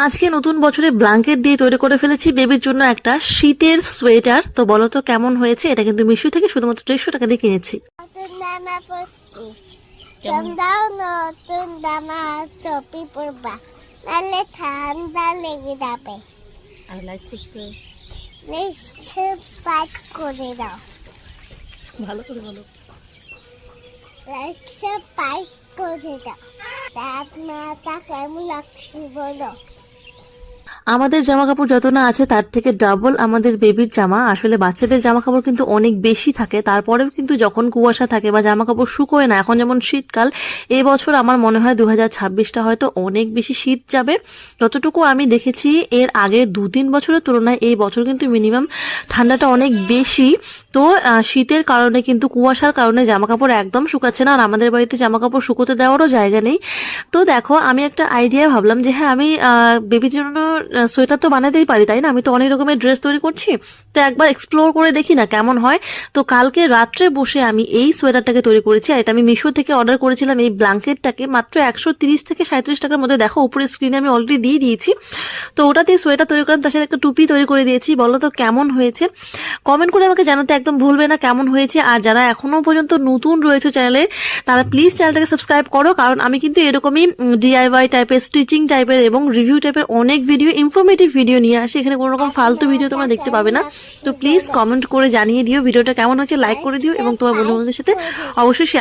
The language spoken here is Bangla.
আজকে নতুন বছরে ব্ল্যাঙ্কেট দিয়ে তৈরি করে ফেলেছি বেবির জন্য একটা শীতের সোয়েটার। তো বলো তো কেমন হয়েছে? এটা কিন্তু মিশো থেকে শুধুমাত্র 150 টাকা দিয়ে কিনেছি। নতুন জামা পরছি, তোমরাও নতুন জামা টপি পরবা, নাহলে ঠান্ডা লেগে যাবে। আর লাইক সাবস্ক্রাইব লিস্টে পাইট করে দাও, ভালো করে বলো। লিস্টে পাইট করে দাও। আপনারটা কেমন লাগছে বলো। আমাদের জামা কাপড় যত না আছে তার থেকে ডাবল আমাদের বেবির জামা। আসলে বাচ্চাদের জামা কাপড় কিন্তু অনেক বেশি থাকে, তারপরেও কিন্তু যখন কুয়াশা থাকে বা জামা কাপড় শুকোয় না, এখন যেমন শীতকাল, এই বছর আমার মনে হয় 2026টা হয়তো অনেক বেশি শীত যাবে। যতটুকু আমি দেখেছি এর আগের 2-3 বছরের তুলনায় এই বছর কিন্তু মিনিমাম ঠান্ডাটা অনেক বেশি। তো শীতের কারণে কিন্তু কুয়াশার কারণে জামা কাপড় একদম শুকাচ্ছে না, আর আমাদের বাড়িতে জামা কাপড় শুকোতে দেওয়ারও জায়গা নেই। তো দেখো, আমি একটা আইডিয়া ভাবলাম যে হ্যাঁ, আমি বেবির জন্য সোয়েটার তো বানাতেই পারি, তাই না? আমি তো অনেক রকমের ড্রেস তৈরি করছি, তো একবার এক্সপ্লোর করে দেখি না কেমন হয়। তো কালকে রাত্রে বসে আমি এই সোয়েটারটাকে তৈরি করেছি, আর এটা আমি মিশো থেকে অর্ডার করেছিলাম। এই ব্ল্যাঙ্কেটটাকে মাত্র 130 থেকে 37 টাকার মধ্যে, দেখো উপরে স্ক্রিনে আমি অলরেডি দিয়ে দিয়েছি। তো ওটা দিয়ে সোয়েটার তৈরি করলাম, তার সাথে একটা টুপি তৈরি করে দিয়েছি। বলো তো কেমন হয়েছে? কমেন্ট করে আমাকে জানাতে একদম ভুলবে না কেমন হয়েছে। আর যারা এখনো পর্যন্ত নতুন রয়েছে চ্যানেলে, তারা প্লিজ চ্যানেলটাকে সাবস্ক্রাইব করো, কারণ আমি কিন্তু এরকমই ডিআইওয়াই টাইপের, স্টিচিং টাইপের এবং রিভিউ টাইপের অনেক ভিডিও, ইনফরমেটিভ ভিডিও নিয়ে আসি। এখানে কোনো রকম ফালতু ভিডিও তোমরা দেখতে পাবে না। তো প্লিজ কমেন্ট করে জানিয়ে দিও ভিডিওটা কেমন হয়েছে, লাইক করে দিও এবং তোমার বন্ধু বান্ধবদের সাথে অবশ্যই শেয়ার